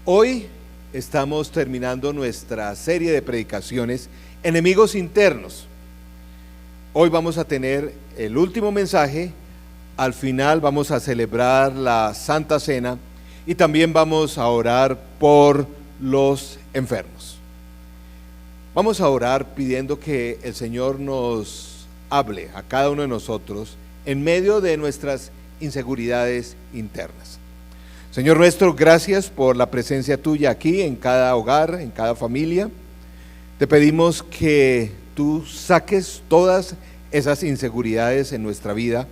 Hoy estamos terminando nuestra serie de predicaciones, Enemigos Internos. Hoy vamos a tener el último mensaje, al final vamos a celebrar la Santa Cena y también vamos a orar por los enfermos. Vamos a orar pidiendo que el Señor nos hable a cada uno de nosotros en medio de nuestras inseguridades internas. Señor nuestro, gracias por la presencia tuya aquí en cada hogar, en cada familia. Te pedimos que tú saques todas esas inseguridades en nuestra vida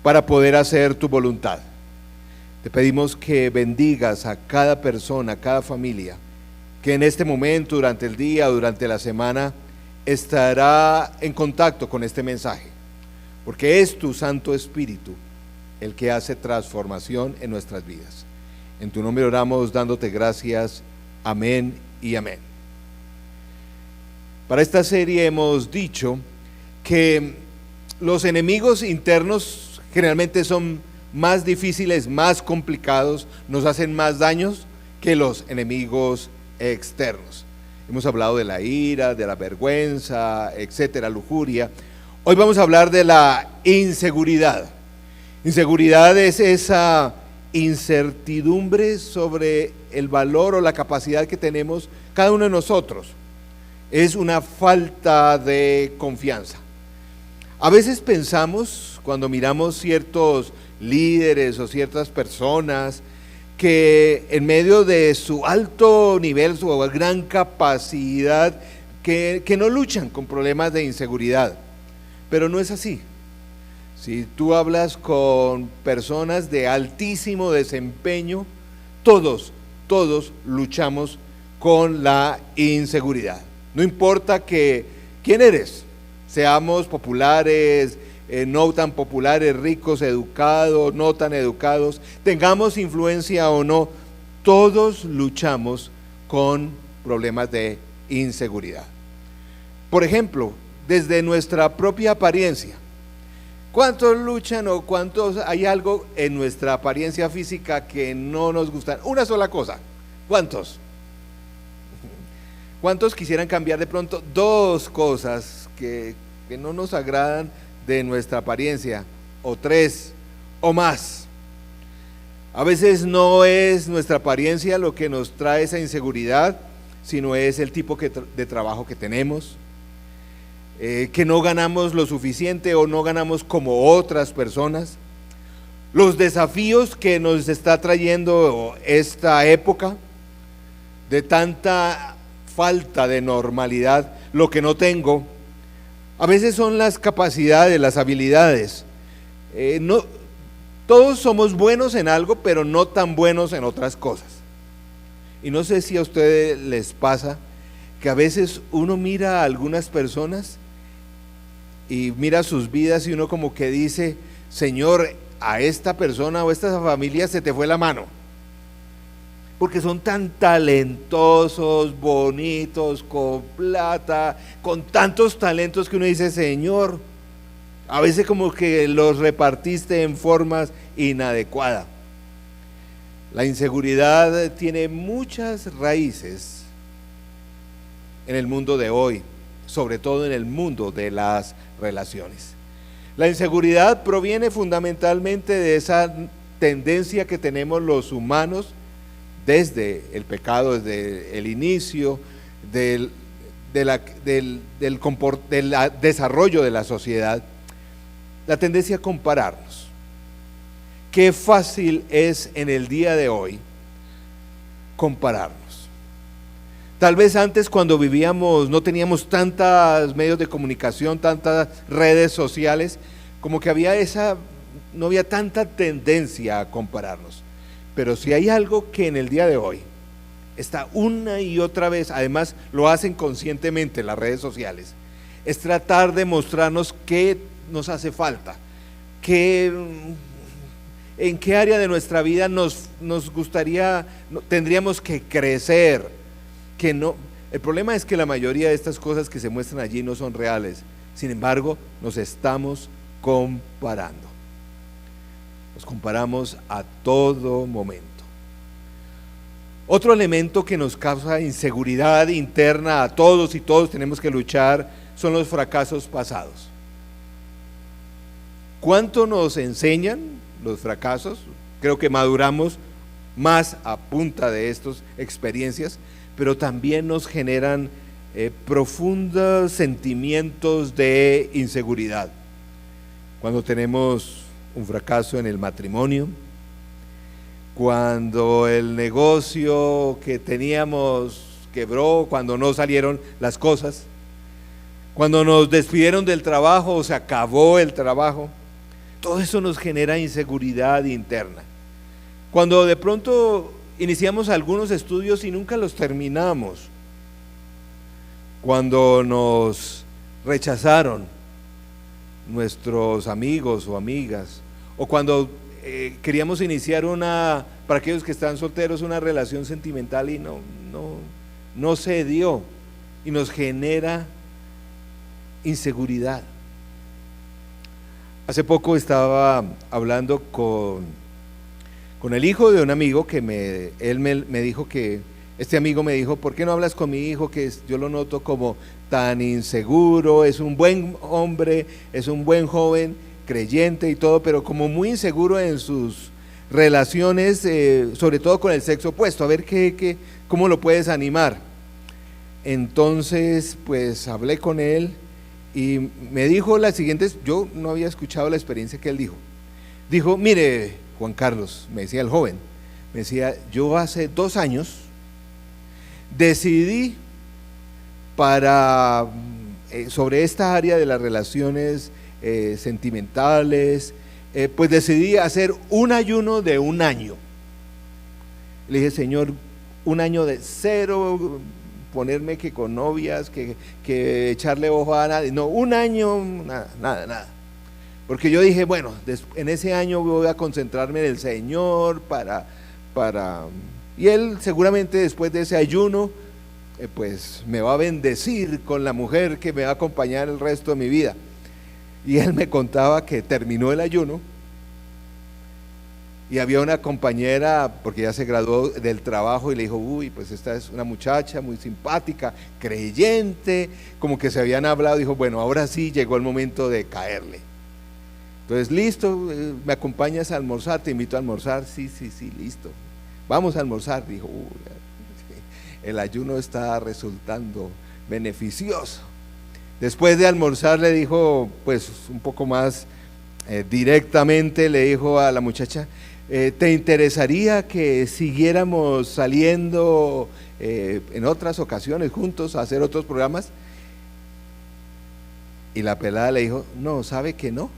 para poder hacer tu voluntad. Te pedimos que bendigas a cada persona, a cada familia, que en este momento, durante el día, durante la semana, estará en contacto con este mensaje, porque es tu Santo Espíritu el que hace transformación en nuestras vidas. En tu nombre oramos dándote gracias. Amén y amén. Para esta serie hemos dicho que los enemigos internos generalmente son más difíciles, más complicados, nos hacen más daños que los enemigos externos. Hemos hablado de la ira, de la vergüenza, etcétera, lujuria. Hoy vamos a hablar de la inseguridad. Inseguridad es esa incertidumbre sobre el valor o la capacidad que tenemos cada uno de nosotros. Es una falta de confianza. A veces pensamos, cuando miramos ciertos líderes o ciertas personas, que en medio de su alto nivel, su gran capacidad, que no luchan con problemas de inseguridad, pero no es así. Si tú hablas con personas de altísimo desempeño, todos luchamos con la inseguridad. No importa quién eres, seamos populares, no tan populares, ricos, educados, no tan educados, tengamos influencia o no, todos luchamos con problemas de inseguridad. Por ejemplo, desde nuestra propia apariencia. ¿Cuántos luchan o cuántos hay algo en nuestra apariencia física que no nos gusta? Una sola cosa. ¿Cuántos? ¿Cuántos quisieran cambiar de pronto dos cosas que no nos agradan de nuestra apariencia? O tres o más. A veces no es nuestra apariencia lo que nos trae esa inseguridad, sino es el tipo de trabajo que tenemos. Que no ganamos lo suficiente o no ganamos como otras personas, los desafíos que nos está trayendo esta época de tanta falta de normalidad, lo que no tengo, a veces son las capacidades, las habilidades. Todos somos buenos en algo, pero no tan buenos en otras cosas. Y no sé si a ustedes les pasa que a veces uno mira a algunas personas y mira sus vidas y uno como que dice: Señor, a esta persona o a esta familia se te fue la mano, porque son tan talentosos, bonitos, con plata, con tantos talentos que uno dice: Señor, a veces como que los repartiste en formas inadecuadas. La inseguridad tiene muchas raíces en el mundo de hoy, sobre todo en el mundo de las relaciones. La inseguridad proviene fundamentalmente de esa tendencia que tenemos los humanos desde el pecado, desde el inicio del desarrollo de la sociedad, la tendencia a compararnos. Qué fácil es en el día de hoy compararnos. Tal vez antes, cuando vivíamos, no teníamos tantos medios de comunicación, tantas redes sociales, como que no había tanta tendencia a compararnos. Pero si hay algo que en el día de hoy está una y otra vez, además lo hacen conscientemente las redes sociales, es tratar de mostrarnos qué nos hace falta, en qué área de nuestra vida nos gustaría, tendríamos que crecer. El problema es que la mayoría de estas cosas que se muestran allí no son reales. Sin embargo, nos estamos comparando. Nos comparamos a todo momento. Otro elemento que nos causa inseguridad interna a todos y todos tenemos que luchar son los fracasos pasados. ¿Cuánto nos enseñan los fracasos? Creo que maduramos más a punta de estas experiencias, pero también nos generan profundos sentimientos de inseguridad. Cuando tenemos un fracaso en el matrimonio, cuando el negocio que teníamos quebró, cuando no salieron las cosas, cuando nos despidieron del trabajo o se acabó el trabajo, todo eso nos genera inseguridad interna. Cuando de pronto iniciamos algunos estudios y nunca los terminamos, cuando nos rechazaron nuestros amigos o amigas, o cuando queríamos iniciar para aquellos que están solteros, una relación sentimental y no se dio, y nos genera inseguridad. Hace poco estaba hablando con el hijo de un amigo que él me dijo que, este amigo me dijo, ¿por qué no hablas con mi hijo que yo lo noto como tan inseguro? Es un buen hombre, es un buen joven, creyente y todo, pero como muy inseguro en sus relaciones, sobre todo con el sexo opuesto, a ver cómo lo puedes animar. Entonces, pues hablé con él y me dijo las siguientes, yo no había escuchado la experiencia que él dijo. Dijo, mire, Juan Carlos, me decía el joven, me decía, yo hace 2 años decidí sobre esta área de las relaciones sentimentales, pues decidí hacer un ayuno de 1 año. Le dije, Señor, 1 año de cero, ponerme que con novias, que echarle ojo a nadie, no, 1 año, nada. Porque yo dije, bueno, en ese año voy a concentrarme en el Señor y Él seguramente después de ese ayuno, pues me va a bendecir con la mujer que me va a acompañar el resto de mi vida. Y él me contaba que terminó el ayuno y había una compañera, porque ya se graduó del trabajo, y le dijo, uy, pues esta es una muchacha muy simpática, creyente, como que se habían hablado, dijo, bueno, ahora sí llegó el momento de caerle. Entonces, listo, ¿me acompañas a almorzar? Te invito a almorzar. Sí, listo. Vamos a almorzar. Dijo, el ayuno está resultando beneficioso. Después de almorzar le dijo, pues un poco más directamente, le dijo a la muchacha, ¿te interesaría que siguiéramos saliendo en otras ocasiones juntos a hacer otros programas? Y la pelada le dijo, no, ¿sabe que no?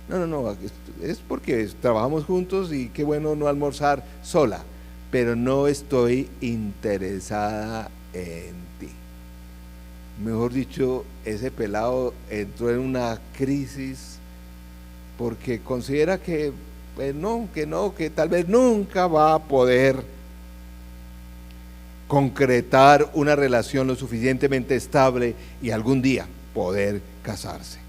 No, es porque trabajamos juntos y qué bueno no almorzar sola, pero no estoy interesada en ti. Mejor dicho, ese pelado entró en una crisis porque considera que que tal vez nunca va a poder concretar una relación lo suficientemente estable y algún día poder casarse.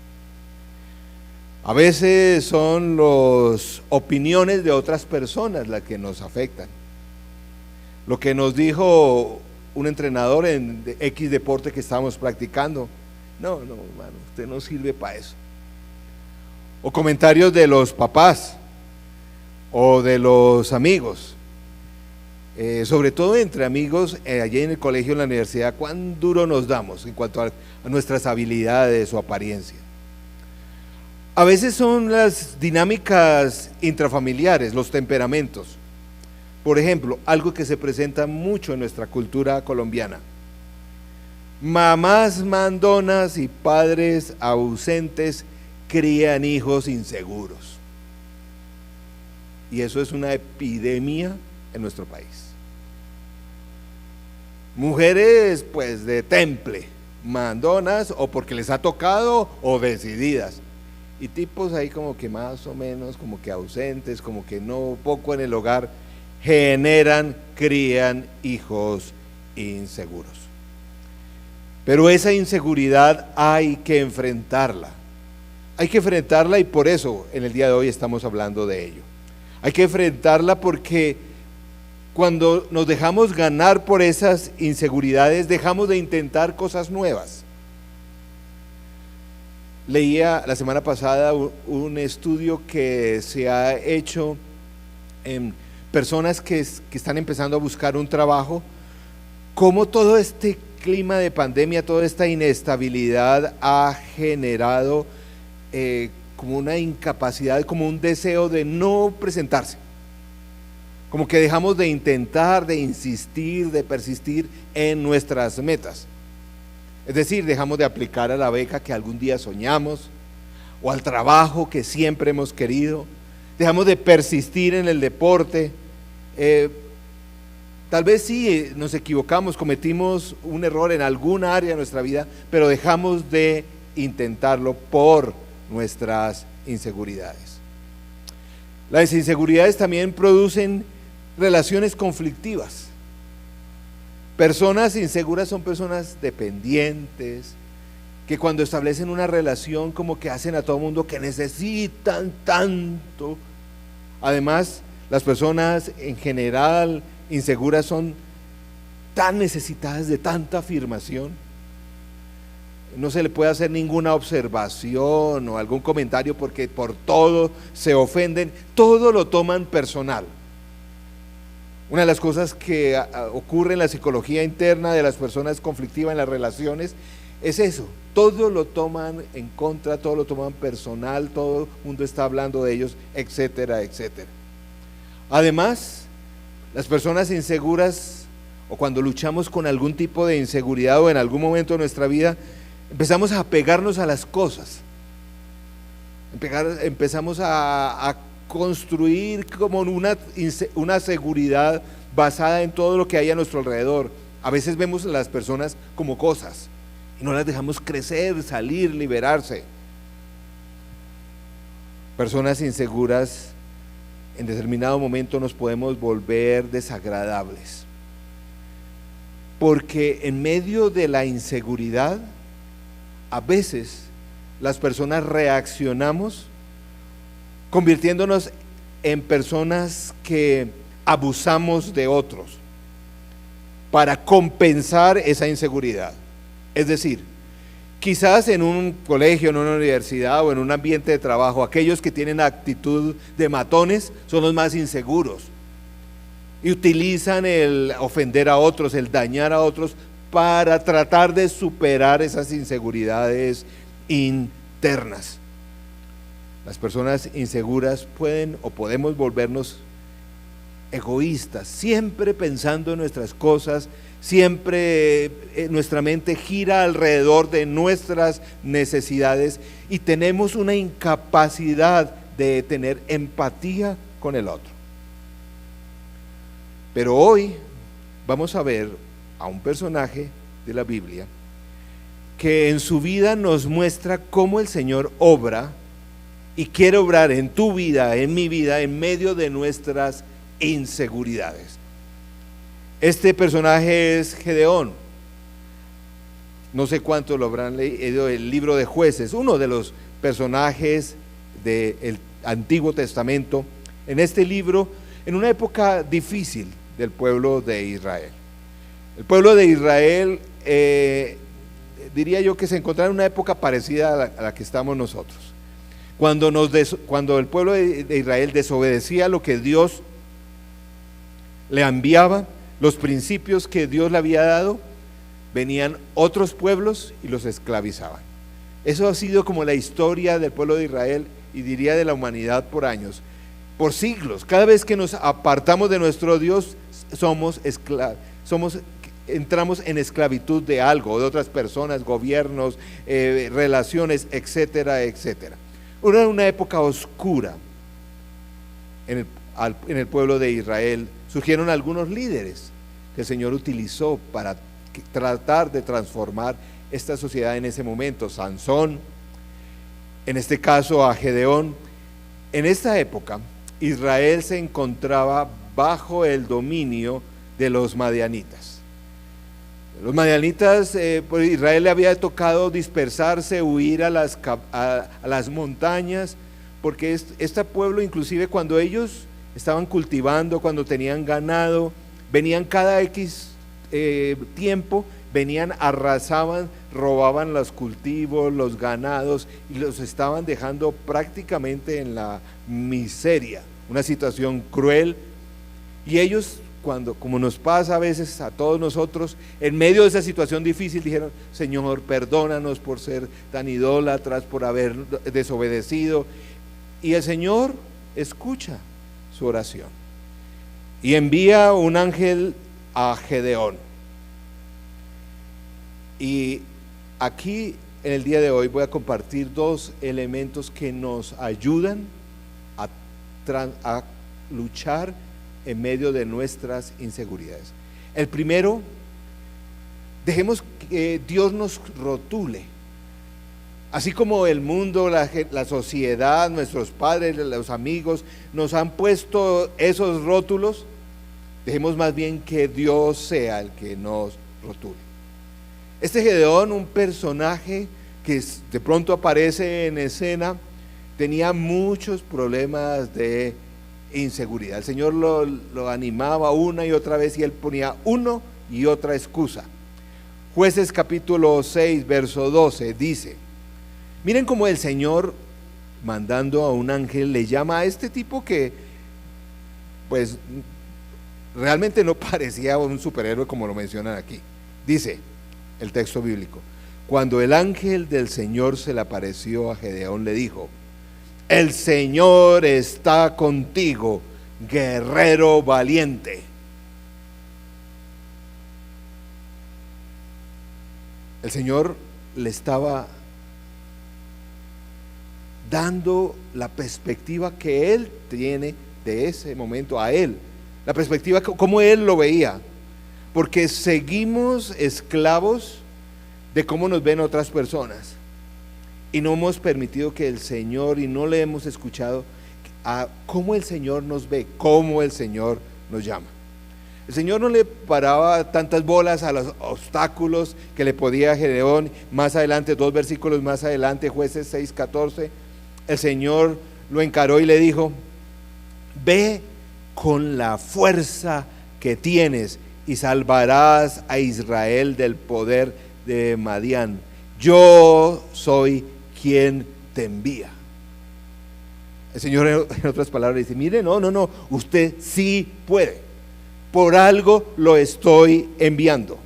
A veces son las opiniones de otras personas las que nos afectan. Lo que nos dijo un entrenador en X deporte que estábamos practicando, no, hermano, usted no sirve para eso. O comentarios de los papás o de los amigos, sobre todo entre amigos, allí en el colegio, en la universidad, cuán duro nos damos en cuanto a nuestras habilidades o apariencia. A veces son las dinámicas intrafamiliares, los temperamentos. Por ejemplo, algo que se presenta mucho en nuestra cultura colombiana: mamás mandonas y padres ausentes crían hijos inseguros. Y eso es una epidemia en nuestro país. Mujeres pues de temple, mandonas o porque les ha tocado o decididas. Y tipos ahí como que más o menos, como que ausentes, como que no, poco en el hogar, crían hijos inseguros. Pero esa inseguridad hay que enfrentarla. Hay que enfrentarla y por eso en el día de hoy estamos hablando de ello. Hay que enfrentarla porque Cuando nos dejamos ganar por esas inseguridades, dejamos de intentar cosas nuevas. Leía la semana pasada un estudio que se ha hecho en personas que están empezando a buscar un trabajo, cómo todo este clima de pandemia, toda esta inestabilidad ha generado como una incapacidad, como un deseo de no presentarse. Como que dejamos de intentar, de insistir, de persistir en nuestras metas. Es decir, dejamos de aplicar a la beca que algún día soñamos, o al trabajo que siempre hemos querido. Dejamos de persistir en el deporte. Tal vez sí nos equivocamos, cometimos un error en alguna área de nuestra vida, pero dejamos de intentarlo por nuestras inseguridades. Las inseguridades también producen relaciones conflictivas. Personas inseguras son personas dependientes, que cuando establecen una relación como que hacen a todo mundo que necesitan tanto. Además, las personas en general inseguras son tan necesitadas de tanta afirmación. No se le puede hacer ninguna observación o algún comentario porque por todo se ofenden, todo lo toman personal. Una de las cosas que ocurre en la psicología interna de las personas conflictivas en las relaciones es eso, todo lo toman en contra, todo lo toman personal, todo el mundo está hablando de ellos, etcétera, etcétera. Además, las personas inseguras, o cuando luchamos con algún tipo de inseguridad o en algún momento de nuestra vida, empezamos a apegarnos a las cosas, empezamos a construir como una seguridad basada en todo lo que hay a nuestro alrededor. A veces vemos a las personas como cosas y no las dejamos crecer, salir, liberarse. Personas inseguras en determinado momento nos podemos volver desagradables, porque en medio de la inseguridad a veces las personas reaccionamos convirtiéndonos en personas que abusamos de otros para compensar esa inseguridad. Es decir, quizás en un colegio, en una universidad o en un ambiente de trabajo, aquellos que tienen actitud de matones son los más inseguros y utilizan el ofender a otros, el dañar a otros para tratar de superar esas inseguridades internas. Las personas inseguras pueden o podemos volvernos egoístas, siempre pensando en nuestras cosas, siempre nuestra mente gira alrededor de nuestras necesidades y tenemos una incapacidad de tener empatía con el otro. Pero hoy vamos a ver a un personaje de la Biblia que en su vida nos muestra cómo el Señor obra y quiere obrar en tu vida, en mi vida, en medio de nuestras inseguridades. Este personaje es Gedeón. No sé cuántos lo habrán leído, el libro de Jueces, uno de los personajes del Antiguo Testamento. En este libro, en una época difícil del pueblo de Israel. El pueblo de Israel, diría yo que se encontraba en una época parecida a la que estamos nosotros. Cuando el pueblo de Israel desobedecía lo que Dios le enviaba, los principios que Dios le había dado, venían otros pueblos y los esclavizaban. Eso ha sido como la historia del pueblo de Israel y diría de la humanidad por años, por siglos. Cada vez que nos apartamos de nuestro Dios, entramos en esclavitud de algo, de otras personas, gobiernos, relaciones, etcétera, etcétera. Era una época oscura en el pueblo de Israel. Surgieron algunos líderes que el Señor utilizó para tratar de transformar esta sociedad en ese momento. Sansón, en este caso a Gedeón. En esta época Israel se encontraba bajo el dominio de los madianitas. Los madianitas, pues Israel le había tocado dispersarse, huir a las montañas, porque este pueblo, inclusive cuando ellos estaban cultivando, cuando tenían ganado, venían cada X tiempo, venían, arrasaban, robaban los cultivos, los ganados y los estaban dejando prácticamente en la miseria, una situación cruel. Y ellos, cuando, como nos pasa a veces a todos nosotros, en medio de esa situación difícil dijeron: Señor, perdónanos por ser tan idólatras, por haber desobedecido. Y el Señor escucha su oración y envía un ángel a Gedeón. Y aquí en el día de hoy voy a compartir dos elementos que nos ayudan a luchar en medio de nuestras inseguridades. El primero, dejemos que Dios nos rotule. Así como el mundo, la sociedad, nuestros padres, los amigos nos han puesto esos rótulos, dejemos más bien que Dios sea el que nos rotule. Este Gedeón, un personaje que de pronto aparece en escena, tenía muchos problemas de inseguridad. El Señor lo animaba una y otra vez y él ponía uno y otra excusa. Jueces capítulo 6 verso 12 dice: miren cómo el Señor, mandando a un ángel, le llama a este tipo que pues realmente no parecía un superhéroe como lo mencionan aquí. Dice el texto bíblico: cuando el ángel del Señor se le apareció a Gedeón, le dijo: el Señor está contigo, guerrero valiente. El Señor le estaba dando la perspectiva que él tiene de ese momento a él, la perspectiva como él lo veía, porque seguimos esclavos de cómo nos ven otras personas y no hemos permitido que el Señor, y no le hemos escuchado a cómo el Señor nos ve, cómo el Señor nos llama. El Señor no le paraba tantas bolas a los obstáculos que le podía Gedeón. Más adelante, 2 versículos más adelante, Jueces 6:14, el Señor lo encaró y le dijo: ve con la fuerza que tienes y salvarás a Israel del poder de Madián. Yo soy quien te envía. El Señor, en otras palabras, dice: mire, no, usted sí puede. Por algo lo estoy enviando.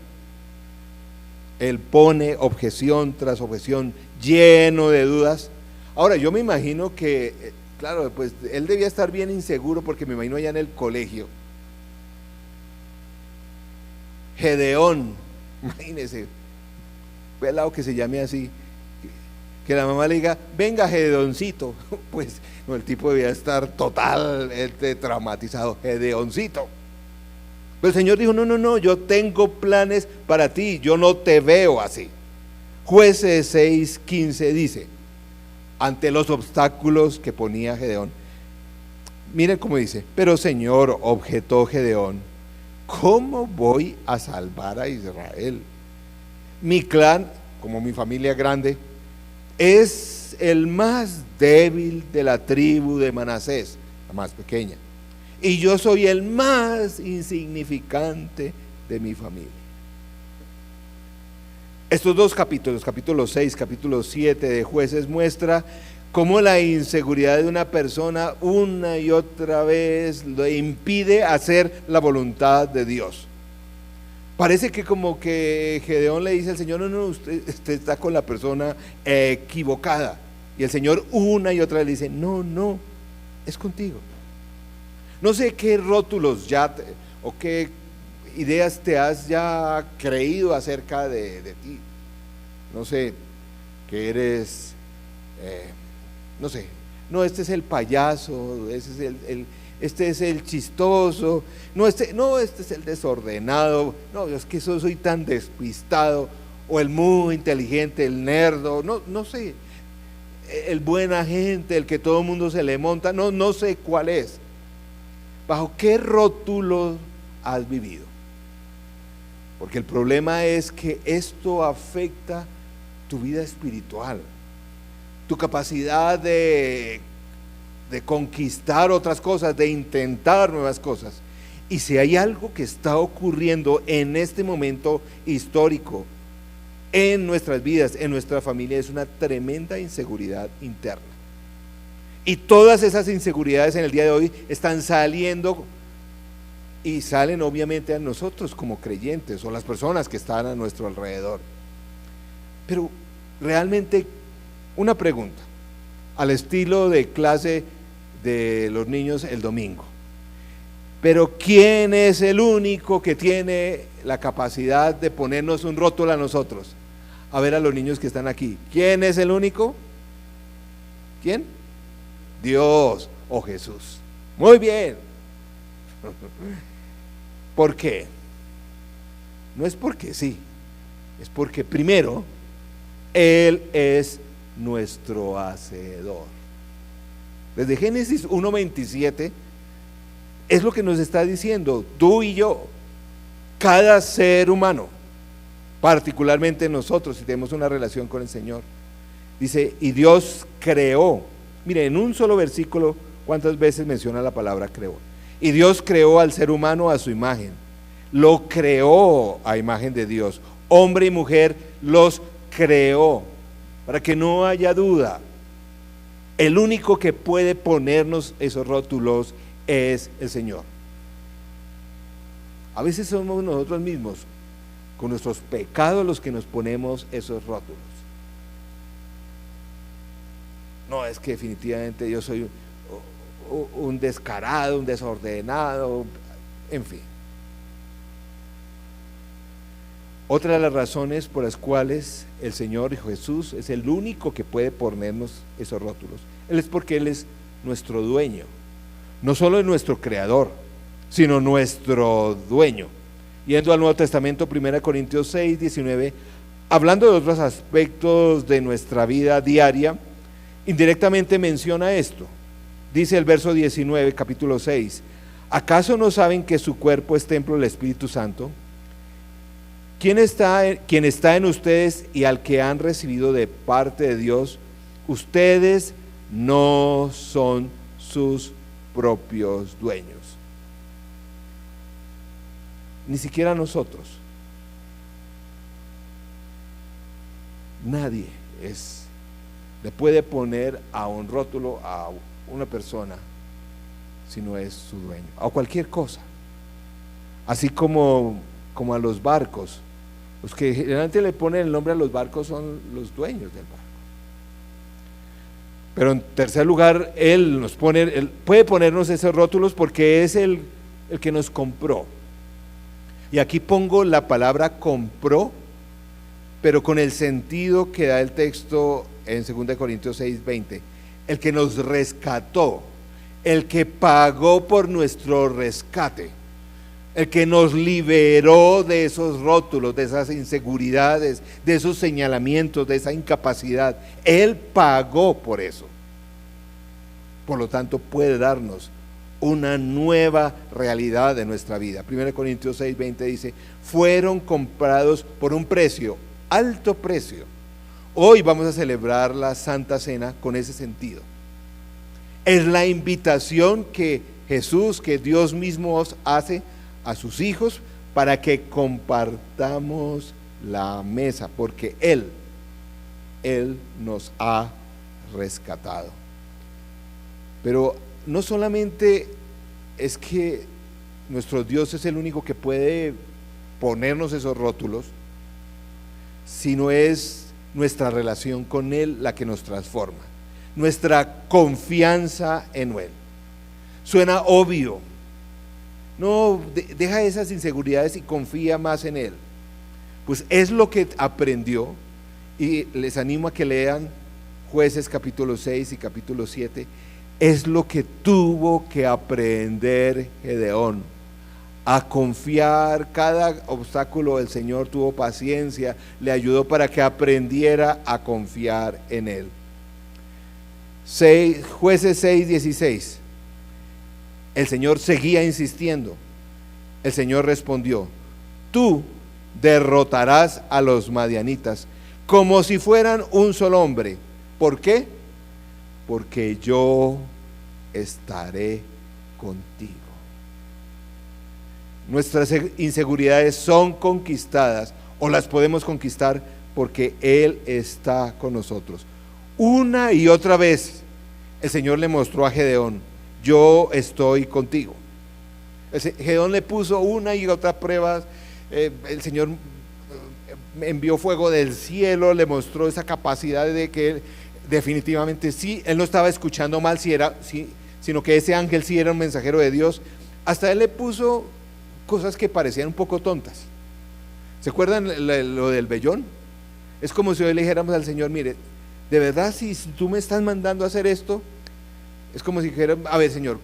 Él pone objeción tras objeción, lleno de dudas. Ahora, yo me imagino que, claro, pues él debía estar bien inseguro, porque me imagino allá en el colegio. Gedeón, imagínese, pelado que se llame así, que la mamá le diga: venga, Gedeoncito. Pues no, el tipo debía estar totalmente traumatizado. Gedeoncito. Pero el Señor dijo: no, yo tengo planes para ti, yo no te veo así. Jueces 6:15 dice, ante los obstáculos que ponía Gedeón, miren cómo dice: pero Señor, objetó Gedeón, ¿cómo voy a salvar a Israel? Mi clan, como mi familia grande, es el más débil de la tribu de Manasés, la más pequeña, y yo soy el más insignificante de mi familia. Estos dos capítulos, capítulo 6, capítulo 7 de Jueces, muestra cómo la inseguridad de una persona una y otra vez le impide hacer la voluntad de Dios. Parece que como que Gedeón le dice al Señor: no, usted está con la persona equivocada. Y el Señor una y otra vez le dice: no, es contigo. No sé qué rótulos o qué ideas te has ya creído acerca de ti. No sé, que eres, no sé, no, este es el payaso, este es el chistoso, este es el desordenado, no, es que soy tan despistado, o el muy inteligente, el nerdo, no sé, el buena gente, el que todo el mundo se le monta, no sé cuál es. ¿Bajo qué rótulo has vivido? Porque el problema es que esto afecta tu vida espiritual, tu capacidad de conquistar otras cosas, de intentar nuevas cosas. Y si hay algo que está ocurriendo en este momento histórico, en nuestras vidas, en nuestra familia, es una tremenda inseguridad interna. Y todas esas inseguridades en el día de hoy están saliendo y salen obviamente a nosotros como creyentes o las personas que están a nuestro alrededor. Pero realmente una pregunta, al estilo de clase de los niños el domingo. Pero ¿quién es el único que tiene la capacidad de ponernos un rótulo a nosotros? A ver a los niños que están aquí. ¿Quién es el único? ¿Quién? Dios o Jesús. Muy bien. ¿Por qué? No es porque sí, es porque primero Él es nuestro hacedor. Desde Génesis 1:27 es lo que nos está diciendo, tú y yo, cada ser humano, particularmente nosotros si tenemos una relación con el Señor. Dice, y Dios creó. Mire, en un solo versículo, ¿cuántas veces menciona la palabra creó? Y Dios creó al ser humano a su imagen, lo creó a imagen de Dios, hombre y mujer los creó, para que no haya duda. El único que puede ponernos esos rótulos es el Señor. A veces somos nosotros mismos, con nuestros pecados, los que nos ponemos esos rótulos. No, es que definitivamente yo soy un descarado, un desordenado, en fin. Otra de las razones por las cuales el Señor Jesús es el único que puede ponernos esos rótulos, Él es porque Él es nuestro dueño, no solo es nuestro creador, sino nuestro dueño. Yendo al Nuevo Testamento, 1 Corintios 6:19, hablando de otros aspectos de nuestra vida diaria, indirectamente menciona esto. Dice el verso 19, capítulo 6, ¿acaso no saben que su cuerpo es templo del Espíritu Santo? Quien está en ustedes y al que han recibido de parte de Dios, ustedes no son sus propios dueños. Ni siquiera nosotros. Nadie le puede poner a un rótulo a una persona si no es su dueño, a cualquier cosa. Así como a los barcos. Los que generalmente le ponen el nombre a los barcos son los dueños del barco. Pero en tercer lugar, Él puede ponernos esos rótulos porque es el que nos compró. Y aquí pongo la palabra compró, pero con el sentido que da el texto en 2 Corintios 6:20. El que nos rescató, el que pagó por nuestro rescate, el que nos liberó de esos rótulos, de esas inseguridades, de esos señalamientos, de esa incapacidad. Él pagó por eso. Por lo tanto, puede darnos una nueva realidad de nuestra vida. 1 Corintios 6:20 dice, fueron comprados por un precio, alto precio. Hoy vamos a celebrar la Santa Cena con ese sentido. Es la invitación que Jesús, que Dios mismo hace a sus hijos para que compartamos la mesa, porque Él nos ha rescatado. Pero no solamente es que nuestro Dios es el único que puede ponernos esos rótulos, sino es nuestra relación con Él la que nos transforma, nuestra confianza en Él. Suena obvio. No, deja esas inseguridades y confía más en Él. Pues es lo que aprendió, y les animo a que lean Jueces capítulo 6 y capítulo 7. Es lo que tuvo que aprender Gedeón, a confiar. Cada obstáculo el Señor tuvo paciencia, le ayudó para que aprendiera a confiar en Él. Jueces 6:16. El Señor seguía insistiendo. El Señor respondió, tú derrotarás a los madianitas como si fueran un solo hombre. ¿Por qué? Porque yo estaré contigo. Nuestras inseguridades son conquistadas o las podemos conquistar porque Él está con nosotros. Una y otra vez el Señor le mostró a Gedeón: yo estoy contigo. Gedeón le puso una y otra prueba. El Señor envió fuego del cielo, le mostró esa capacidad de que él, definitivamente sí, él no estaba escuchando mal, sino que ese ángel sí era un mensajero de Dios. Hasta él le puso cosas que parecían un poco tontas. ¿Se acuerdan lo del vellón? Es como si hoy le dijéramos al Señor: mire, de verdad, si tú me estás mandando a hacer esto, es como si dijera: a ver, Señor,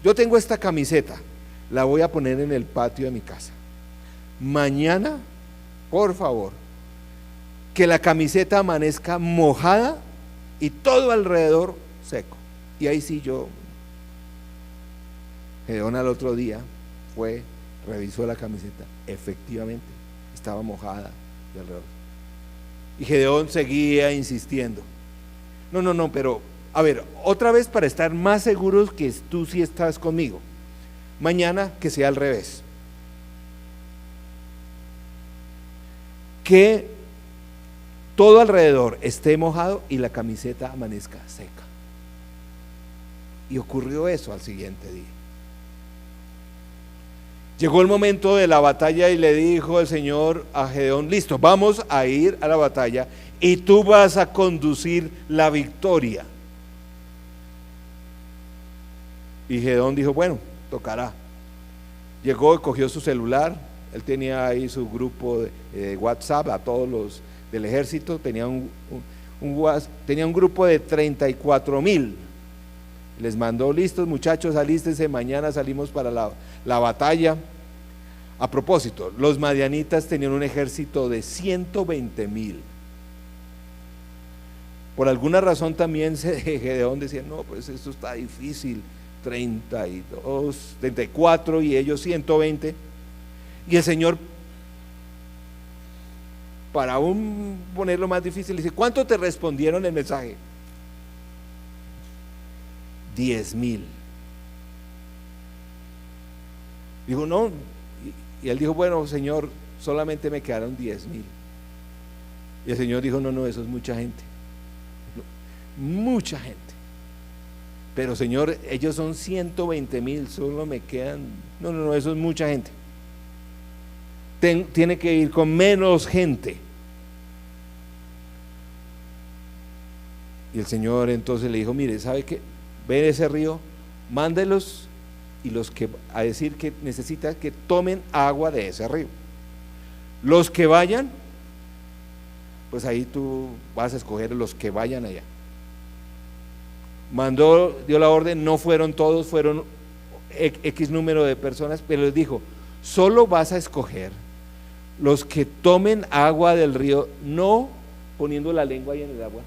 yo tengo esta camiseta, la voy a poner en el patio de mi casa. Mañana, por favor, que la camiseta amanezca mojada y todo alrededor seco. Y ahí sí yo. Gedeón al otro día fue, revisó la camiseta, efectivamente estaba mojada de alrededor. Y Gedeón seguía insistiendo: no, pero a ver, otra vez, para estar más seguros que tú sí estás conmigo, mañana que sea al revés, que todo alrededor esté mojado y la camiseta amanezca seca. Y ocurrió eso al siguiente día. Llegó el momento de la batalla y le dijo el Señor a Gedeón: listo, vamos a ir a la batalla y tú vas a conducir la victoria. Y Gedeón dijo: bueno, tocará. Llegó y cogió su celular. Él tenía ahí su grupo de WhatsApp a todos los del ejército. Tenía un grupo de 34,000. Les mandó: listos muchachos, alístense, mañana salimos para la batalla. A propósito, los madianitas tenían un ejército de 120,000. Por alguna razón también Gedeón decía: no, pues esto está difícil, 32, 34 y ellos 120. Y el Señor, para aún ponerlo más difícil, dice: ¿cuánto te respondieron el mensaje? 10,000. Dijo: no. Y él dijo: bueno, Señor, solamente me quedaron 10,000. Y el Señor dijo: no, eso es mucha gente. Mucha gente. Pero Señor, ellos son 120,000, solo me quedan. No, eso es mucha gente. Tiene que ir con menos gente. Y el Señor entonces le dijo: mire, ¿sabe qué? Ven ese río, mándelos, y los que a decir que necesita que tomen agua de ese río. Los que vayan, pues ahí tú vas a escoger los que vayan allá. Dio la orden, no fueron todos, fueron X número de personas, pero les dijo: solo vas a escoger los que tomen agua del río, no poniendo la lengua ahí en el agua,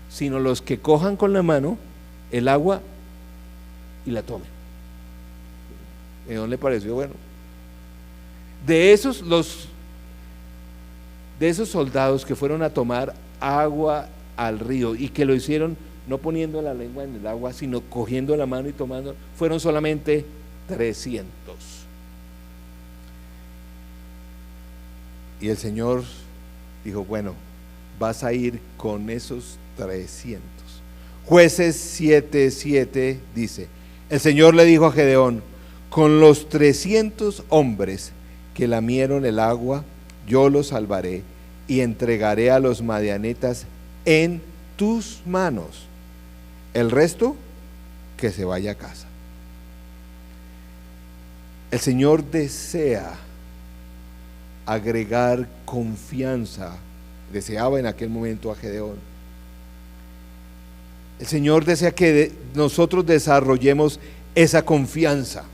sino los que cojan con la mano el agua y la tomen. ¿A dónde le pareció? Bueno, de esos soldados que fueron a tomar agua al río y que lo hicieron no poniendo la lengua en el agua, sino cogiendo la mano y tomando, fueron solamente 300. Y el Señor dijo: bueno, vas a ir con esos 300. Jueces 7:7 dice: el Señor le dijo a Gedeón: con los 300 hombres que lamieron el agua, yo los salvaré y entregaré a los madianitas en tus manos. El resto, que se vaya a casa. El Señor desea agregar confianza, deseaba en aquel momento a Gedeón. El Señor desea que nosotros desarrollemos esa confianza.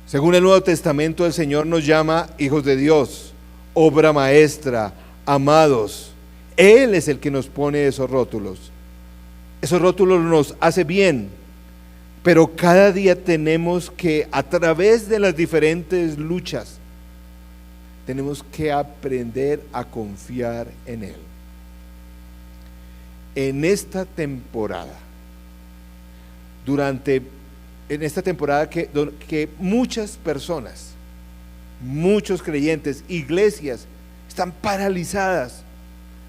Según el Nuevo Testamento, el Señor nos llama hijos de Dios, obra maestra, amados. Él es el que nos pone esos rótulos. Esos rótulos nos hace bien, pero cada día tenemos que, a través de las diferentes luchas, tenemos que aprender a confiar en Él. En esta temporada, durante en esta temporada que muchas personas, muchos creyentes, iglesias, están paralizadas.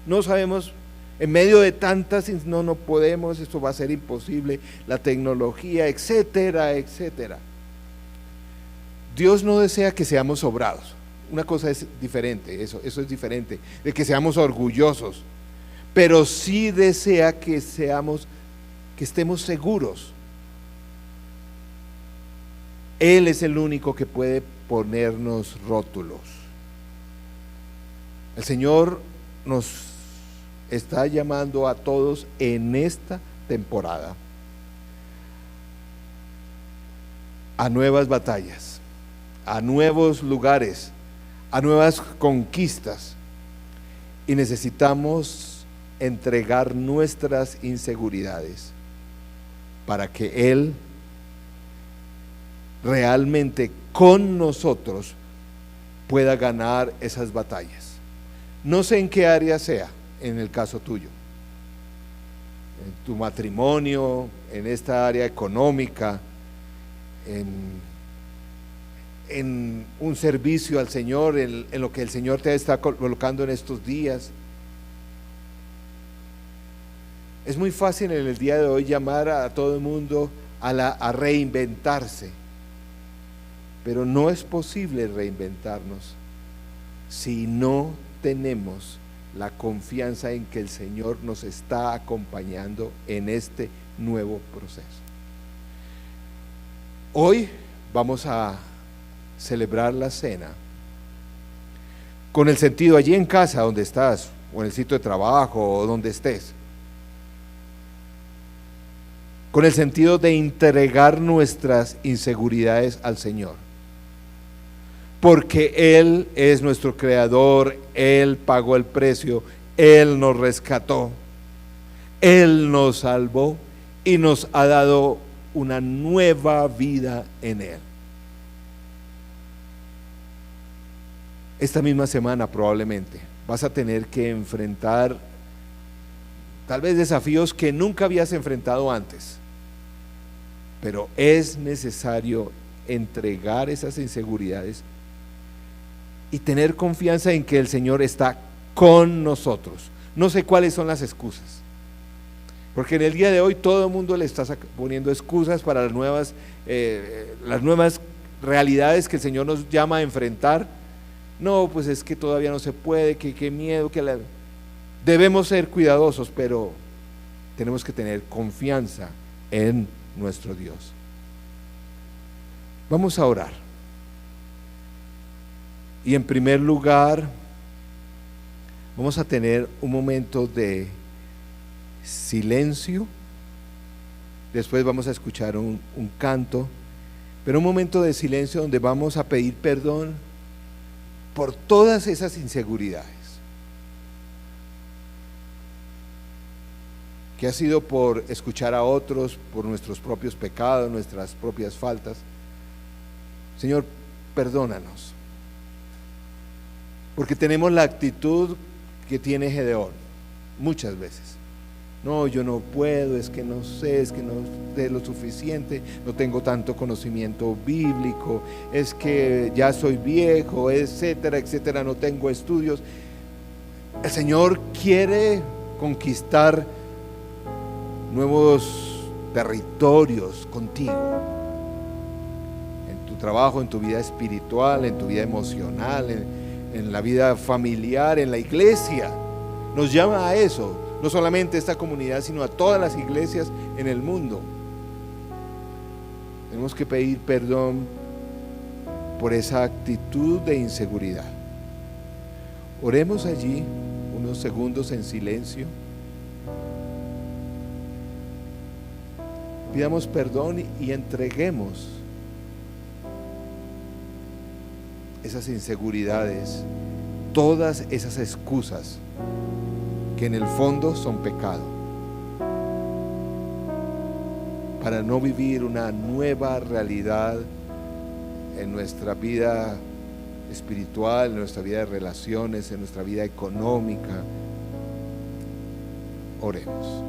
No sabemos, en medio de tantas, no podemos, esto va a ser imposible, la tecnología, etcétera, etcétera. Dios no desea que seamos sobrados. Una cosa es diferente, eso es diferente, de que seamos orgullosos, pero sí desea que estemos seguros. Él es el único que puede ponernos rótulos. El Señor nos está llamando a todos en esta temporada a nuevas batallas, a nuevos lugares, a nuevas conquistas, y necesitamos entregar nuestras inseguridades para que Él realmente con nosotros pueda ganar esas batallas. No sé en qué área sea, en el caso tuyo, en tu matrimonio, en esta área económica, en un servicio al Señor, en lo que el Señor te está colocando en estos días. Es muy fácil en el día de hoy llamar a todo el mundo a reinventarse, pero no es posible reinventarnos si no tenemos la confianza en que el Señor nos está acompañando en este nuevo proceso. Hoy vamos a celebrar la cena con el sentido, allí en casa donde estás, o en el sitio de trabajo, o donde estés, con el sentido de entregar nuestras inseguridades al Señor, porque Él es nuestro creador, Él pagó el precio, Él nos rescató, Él nos salvó y nos ha dado una nueva vida en Él. Esta misma semana probablemente vas a tener que enfrentar tal vez desafíos que nunca habías enfrentado antes, pero es necesario entregar esas inseguridades y tener confianza en que el Señor está con nosotros. No sé cuáles son las excusas, porque en el día de hoy todo el mundo le está poniendo excusas para las nuevas realidades que el Señor nos llama a enfrentar. No, pues es que todavía no se puede, que miedo, debemos ser cuidadosos, pero tenemos que tener confianza en nuestro Dios. Vamos a orar. Y en primer lugar, vamos a tener un momento de silencio. Después vamos a escuchar un canto, pero un momento de silencio donde vamos a pedir perdón por todas esas inseguridades, que ha sido por escuchar a otros, por nuestros propios pecados, nuestras propias faltas. Señor, perdónanos, porque tenemos la actitud que tiene Gedeón muchas veces. No, yo no puedo, es que no sé, es que no sé lo suficiente, no tengo tanto conocimiento bíblico, es que ya soy viejo, etcétera, etcétera, no tengo estudios. El Señor quiere conquistar nuevos territorios contigo, en tu trabajo, en tu vida espiritual, en tu vida emocional, en la vida familiar, en la iglesia. Nos llama a eso. No solamente esta comunidad, sino a todas las iglesias en el mundo. Tenemos que pedir perdón por esa actitud de inseguridad. Oremos allí unos segundos en silencio. Pidamos perdón y entreguemos esas inseguridades, todas esas excusas que en el fondo son pecado, para no vivir una nueva realidad en nuestra vida espiritual, en nuestra vida de relaciones, en nuestra vida económica. Oremos.